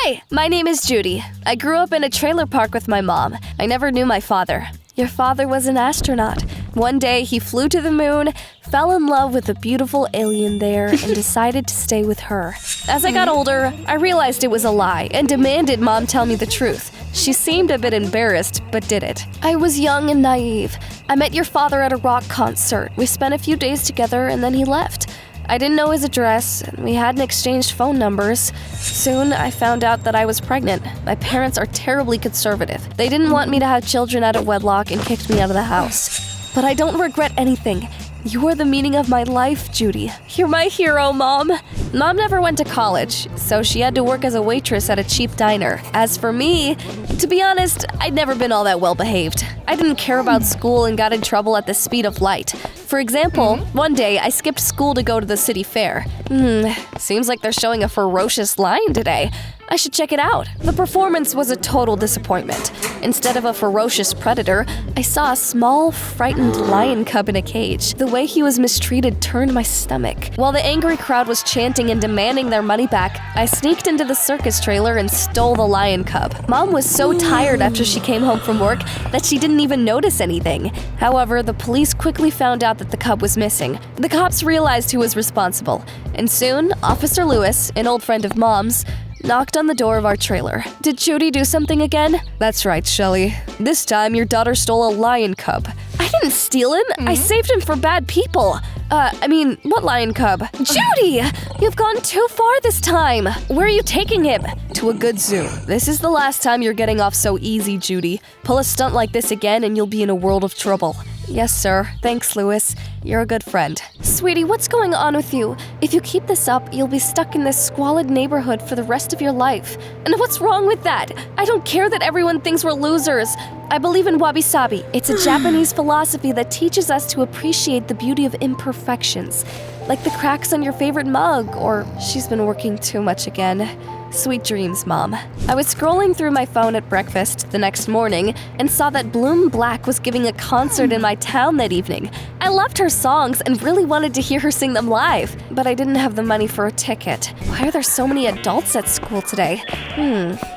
Hi, my name is Judy. I grew up in a trailer park with my mom. I never knew my father. Your father was an astronaut. One day, he flew to the moon, fell in love with a beautiful alien there, and decided to stay with her. As I got older, I realized it was a lie and demanded Mom tell me the truth. She seemed a bit embarrassed, but did it. I was young and naive. I met your father at a rock concert. We spent a few days together, and then he left. I didn't know his address, and we hadn't exchanged phone numbers. Soon, I found out that I was pregnant. My parents are terribly conservative. They didn't want me to have children out of wedlock and kicked me out of the house. But I don't regret anything. You are the meaning of my life, Judy. You're my hero, Mom. Mom never went to college, so she had to work as a waitress at a cheap diner. As for me, to be honest, I'd never been all that well behaved. I didn't care about school and got in trouble at the speed of light. For example, one day I skipped school to go to the city fair. Seems like they're showing a ferocious lion today. I should check it out. The performance was a total disappointment. Instead of a ferocious predator, I saw a small, frightened lion cub in a cage. The way he was mistreated turned my stomach. While the angry crowd was chanting and demanding their money back, I sneaked into the circus trailer and stole the lion cub. Mom was so tired after she came home from work that she didn't even notice anything. However, the police quickly found out that the cub was missing. The cops realized who was responsible, and soon, Officer Lewis, an old friend of Mom's, knocked on the door of our trailer. Did Judy do something again? That's right, Shelly. This time, your daughter stole a lion cub. I didn't steal him. I saved him for bad people. What lion cub? Judy! You've gone too far this time. Where are you taking him? To a good zoo. This is the last time you're getting off so easy, Judy. Pull a stunt like this again and you'll be in a world of trouble. Yes, sir. Thanks, Lewis. You're a good friend. Sweetie, what's going on with you? If you keep this up, you'll be stuck in this squalid neighborhood for the rest of your life. And what's wrong with that? I don't care that everyone thinks we're losers. I believe in wabi-sabi. It's a Japanese philosophy that teaches us to appreciate the beauty of imperfections, like the cracks on your favorite mug, or she's been working too much again. Sweet dreams, Mom. I was scrolling through my phone at breakfast the next morning and saw that Bloom Black was giving a concert in my town that evening. I loved her songs and really wanted to hear her sing them live, but I didn't have the money for a ticket. Why are there so many adults at school today?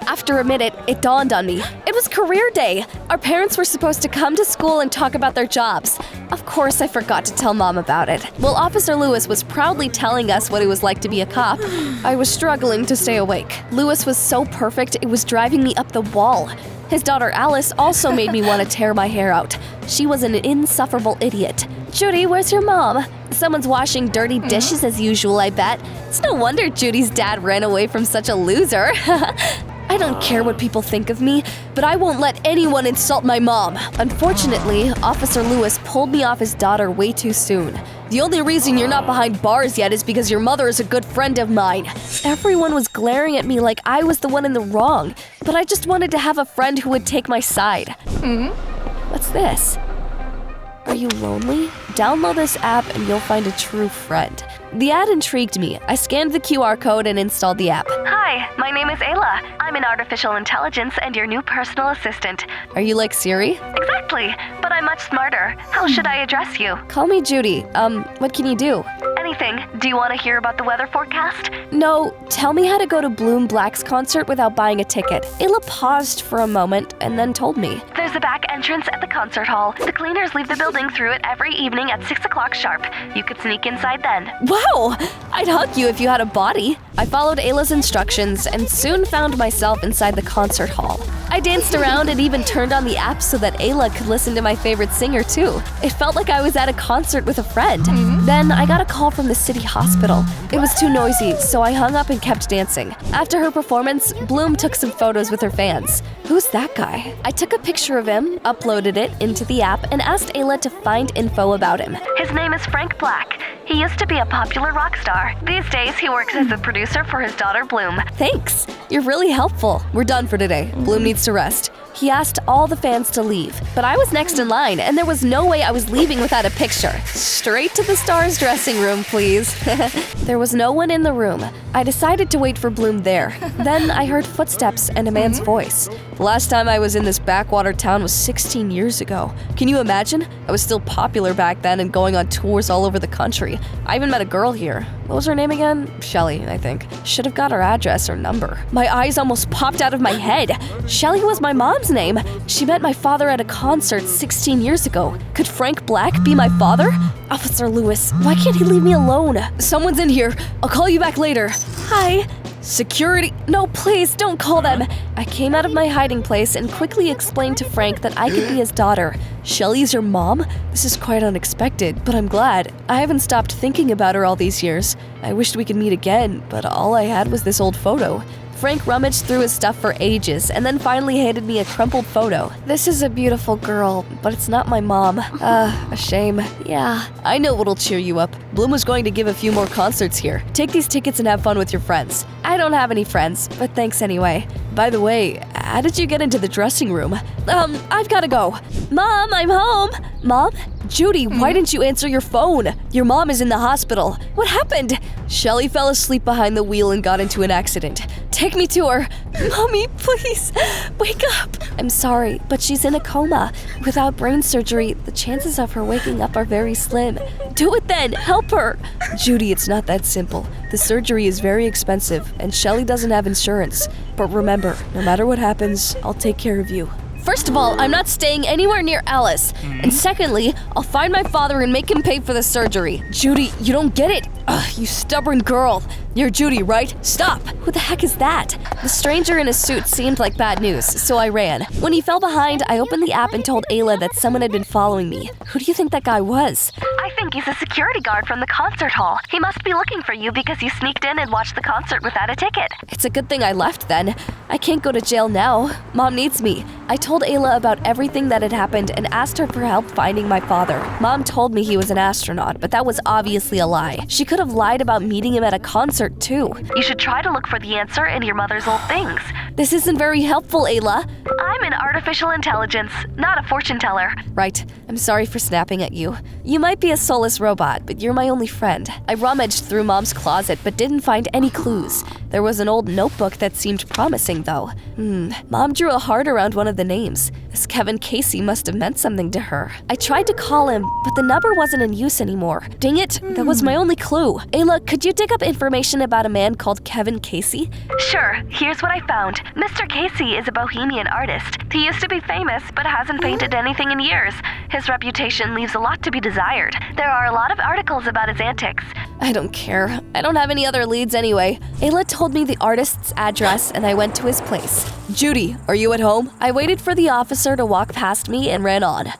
After a minute, it dawned on me. It was career day. Our parents were supposed to come to school and talk about their jobs. Of course, I forgot to tell Mom about it. While Officer Lewis was proudly telling us what it was like to be a cop, I was struggling to stay awake. Lewis was so perfect, it was driving me up the wall. His daughter Alice also made me want to tear my hair out. She was an insufferable idiot. Judy, where's your mom? Someone's washing dirty dishes as usual, I bet. It's no wonder Judy's dad ran away from such a loser. I don't care what people think of me, but I won't let anyone insult my mom. Unfortunately, Officer Lewis pulled me off his daughter way too soon. The only reason you're not behind bars yet is because your mother is a good friend of mine. Everyone was glaring at me like I was the one in the wrong, but I just wanted to have a friend who would take my side. What's this? Are you lonely? Download this app and you'll find a true friend. The ad intrigued me. I scanned the QR code and installed the app. Hi, my name is Ayla. I'm an artificial intelligence and your new personal assistant. Are you like Siri? Exactly, but I'm much smarter. How should I address you? Call me Judy. What can you do? Anything. Do you want to hear about the weather forecast? No, tell me how to go to Bloom Black's concert without buying a ticket. Ayla paused for a moment and then told me. There's a back entrance at the concert hall. The cleaners leave the building through it every evening at 6 o'clock sharp. You could sneak inside then. Wow! I'd hug you if you had a body. I followed Ayla's instructions and soon found myself inside the concert hall. I danced around and even turned on the app so that Ayla could listen to my favorite singer too. It felt like I was at a concert with a friend. Then I got a call from the city hospital. It was too noisy, so I hung up and kept dancing. After her performance, Bloom took some photos with her fans. Who's that guy? I took a picture of him, uploaded it into the app, and asked Ayla to find info about him. His name is Frank Black. He used to be a popular rock star. These days, he works as a producer for his daughter, Bloom. Thanks. You're really helpful. We're done for today. Bloom needs to rest. He asked all the fans to leave, but I was next in line, and there was no way I was leaving without a picture. Straight to the star's dressing room, please. There was no one in the room. I decided to wait for Bloom there. Then I heard footsteps and a man's voice. The last time I was in this backwater town was 16 years ago. Can you imagine? I was still popular back then and going on tours all over the country. I even met a girl here. What was her name again? Shelly, I think. Should have got her address or number. My eyes almost popped out of my head. Shelly was my mom's name. She met my father at a concert 16 years ago. Could Frank Black be my father? Officer Lewis, why can't he leave me alone? Someone's in here. I'll call you back later. Hi. Security? No, please, don't call them. I came out of my hiding place and quickly explained to Frank that I could be his daughter. Shelly's your mom? This is quite unexpected, but I'm glad. I haven't stopped thinking about her all these years. I wished we could meet again, but all I had was this old photo. Frank rummaged through his stuff for ages and then finally handed me a crumpled photo. This is a beautiful girl, but it's not my mom. A shame. Yeah, I know what'll cheer you up. Bloom was going to give a few more concerts here. Take these tickets and have fun with your friends. I don't have any friends, but thanks anyway. By the way, how did you get into the dressing room? I've gotta go. Mom, I'm home. Mom? Judy, why didn't you answer your phone? Your mom is in the hospital. What happened? Shelly fell asleep behind the wheel and got into an accident. Take me to her. Mommy, please, wake up. I'm sorry, but she's in a coma. Without brain surgery, the chances of her waking up are very slim. Do it then, help her. Judy, it's not that simple. The surgery is very expensive, and Shelly doesn't have insurance. But remember, no matter what happens, I'll take care of you. First of all, I'm not staying anywhere near Alice. And secondly, I'll find my father and make him pay for the surgery. Judy, you don't get it. Ugh, you stubborn girl. You're Judy, right? Stop. Who the heck is that? The stranger in a suit seemed like bad news, so I ran. When he fell behind, I opened the app and told Ayla that someone had been following me. Who do you think that guy was? I think he's a security guard from the concert hall. He must be looking for you because you sneaked in and watched the concert without a ticket. It's a good thing I left then. I can't go to jail now. Mom needs me. I told Ayla about everything that had happened and asked her for help finding my father. Mom told me he was an astronaut, but that was obviously a lie. She could have lied about meeting him at a concert too. You should try to look for the answer in your mother's old things. This isn't very helpful, Ayla. I'm an artificial intelligence, not a fortune teller. Right. I'm sorry for snapping at you. You might be a soulless robot, but you're my only friend. I rummaged through Mom's closet but didn't find any clues. There was an old notebook that seemed promising, though. Mom drew a heart around one of the names. This Kevin Casey must have meant something to her. I tried to call him, but the number wasn't in use anymore. Dang it, that was my only clue. Ayla, could you dig up information about a man called Kevin Casey? Sure, here's what I found. Mr. Casey is a bohemian artist. He used to be famous, but hasn't painted anything in years. His reputation leaves a lot to be desired. There are a lot of articles about his antics. I don't care. I don't have any other leads anyway. Ayla told me the artist's address and I went to his place. Judy, are you at home? I waited for the officer to walk past me and ran on.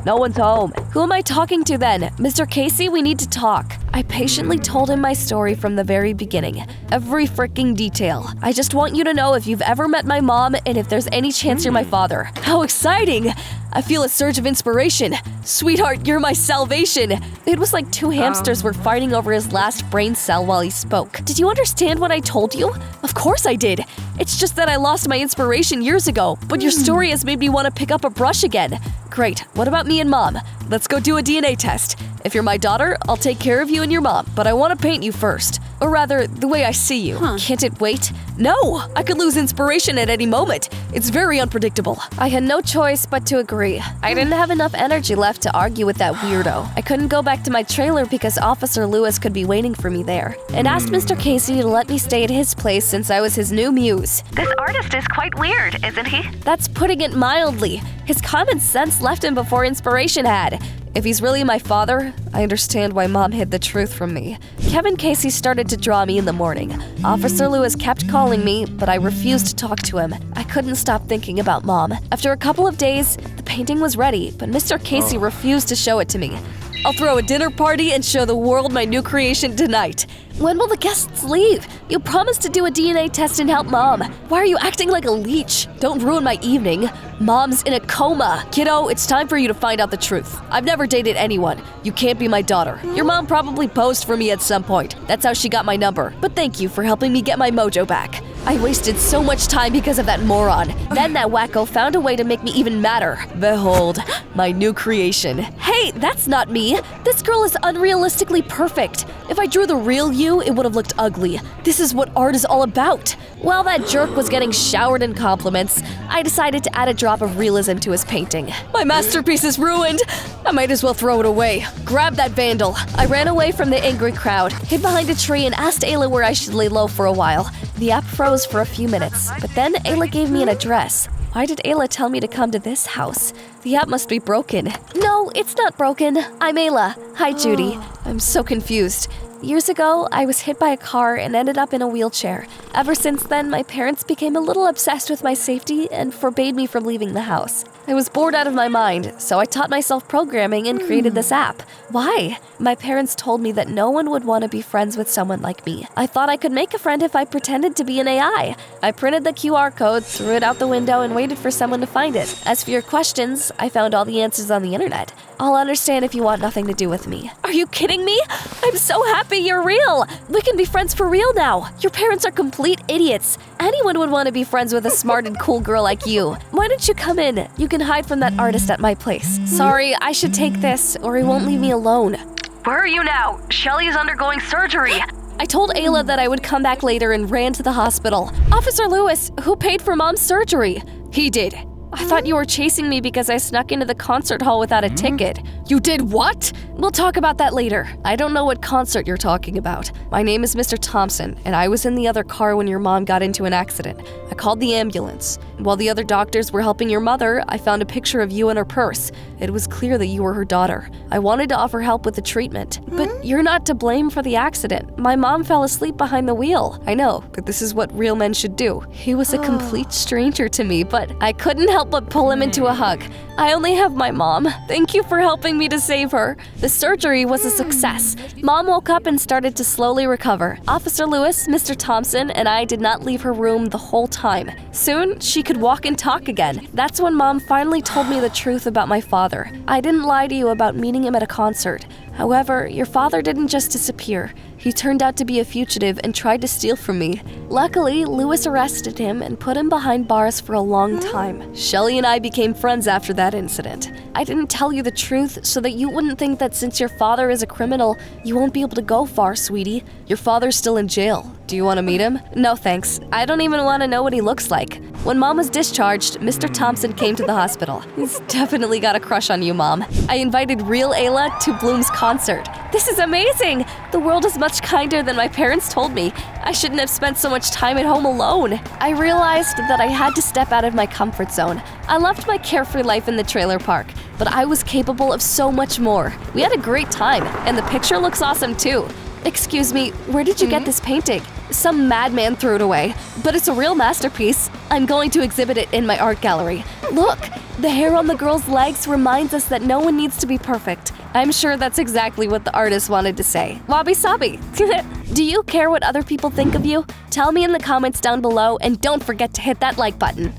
No one's home. Who am I talking to then? Mr. Casey, we need to talk. I patiently told him my story from the very beginning. Every freaking detail. I just want you to know if you've ever met my mom and if there's any chance you're my father. How exciting! I feel a surge of inspiration. Sweetheart, you're my salvation. It was like two hamsters were fighting over his last brain cell while he spoke. Did you understand what I told you? Of course I did. It's just that I lost my inspiration years ago, but your story has made me want to pick up a brush again. Great. What about me and Mom? Let's go do a DNA test. If you're my daughter, I'll take care of you and your mom, but I want to paint you first. Or rather, the way I see you. Can't it wait? No! I could lose inspiration at any moment. It's very unpredictable. I had no choice but to agree. I didn't have enough energy left to argue with that weirdo. I couldn't go back to my trailer because Officer Lewis could be waiting for me there, and asked Mr. Casey to let me stay at his place since I was his new muse. This artist is quite weird, isn't he? That's putting it mildly. His common sense left him before inspiration had. If he's really my father, I understand why Mom hid the truth from me. Kevin Casey started to draw me in the morning. Officer Lewis kept calling me, but I refused to talk to him. I couldn't stop thinking about Mom. After a couple of days, the painting was ready, but Mr. Casey refused to show it to me. I'll throw a dinner party and show the world my new creation tonight. When will the guests leave? You promised to do a DNA test and help Mom. Why are you acting like a leech? Don't ruin my evening. Mom's in a coma. Kiddo, it's time for you to find out the truth. I've never dated anyone. You can't be my daughter. Your mom probably posed for me at some point. That's how she got my number. But thank you for helping me get my mojo back. I wasted so much time because of that moron. Then that wacko found a way to make me even madder. Behold, my new creation. Hey, that's not me. This girl is unrealistically perfect. If I drew the real you, it would have looked ugly. This is what art is all about. While that jerk was getting showered in compliments, I decided to add a drop of realism to his painting. My masterpiece is ruined! I might as well throw it away. Grab that vandal. I ran away from the angry crowd, hid behind a tree, and asked Ayla where I should lay low for a while. The app froze for a few minutes, but then Ayla gave me an address. Why did Ayla tell me to come to this house? The app must be broken. No, it's not broken. I'm Ayla. Hi, Judy. I'm so confused. Years ago, I was hit by a car and ended up in a wheelchair. Ever since then, my parents became a little obsessed with my safety and forbade me from leaving the house. I was bored out of my mind, so I taught myself programming and created this app. Why? My parents told me that no one would want to be friends with someone like me. I thought I could make a friend if I pretended to be an AI. I printed the QR code, threw it out the window, and waited for someone to find it. As for your questions, I found all the answers on the internet. I'll understand if you want nothing to do with me. Are you kidding me? I'm so happy you're real! We can be friends for real now! Your parents are complete idiots. Anyone would want to be friends with a smart and cool girl like you. Why don't you come in? You can hide from that artist at my place. Sorry, I should take this, or he won't leave me alone. Where are you now? Shelly is undergoing surgery. I told Ayla that I would come back later and ran to the hospital. Officer Lewis, who paid for Mom's surgery? He did. I thought you were chasing me because I snuck into the concert hall without a ticket. You did what? We'll talk about that later. I don't know what concert you're talking about. My name is Mr. Thompson, and I was in the other car when your mom got into an accident. I called the ambulance. While the other doctors were helping your mother, I found a picture of you in her purse. It was clear that you were her daughter. I wanted to offer help with the treatment. But you're not to blame for the accident. My mom fell asleep behind the wheel. I know, but this is what real men should do. He was a complete stranger to me, but I couldn't help but pull him into a hug. I only have my mom. Thank you for helping me to save her. The surgery was a success. Mom woke up and started to slowly recover. Officer Lewis, Mr. Thompson, and I did not leave her room the whole time. Soon, she could walk and talk again. That's when Mom finally told me the truth about my father. I didn't lie to you about meeting him at a concert. However, your father didn't just disappear. He turned out to be a fugitive and tried to steal from me. Luckily, Lewis arrested him and put him behind bars for a long time. Shelly and I became friends after that incident. I didn't tell you the truth so that you wouldn't think that since your father is a criminal, you won't be able to go far, sweetie. Your father's still in jail. Do you want to meet him? No thanks. I don't even want to know what he looks like. When Mom was discharged, Mr. Thompson came to the hospital. He's definitely got a crush on you, Mom. I invited real Ayla to Bloom's concert. This is amazing! The world is much kinder than my parents told me. I shouldn't have spent so much time at home alone. I realized that I had to step out of my comfort zone. I loved my carefree life in the trailer park, but I was capable of so much more. We had a great time, and the picture looks awesome too. Excuse me, where did you get this painting? Some madman threw it away, but it's a real masterpiece. I'm going to exhibit it in my art gallery. Look, the hair on the girl's legs reminds us that no one needs to be perfect. I'm sure that's exactly what the artist wanted to say. Wabi sabi. Do you care what other people think of you? Tell me in the comments down below, and don't forget to hit that like button.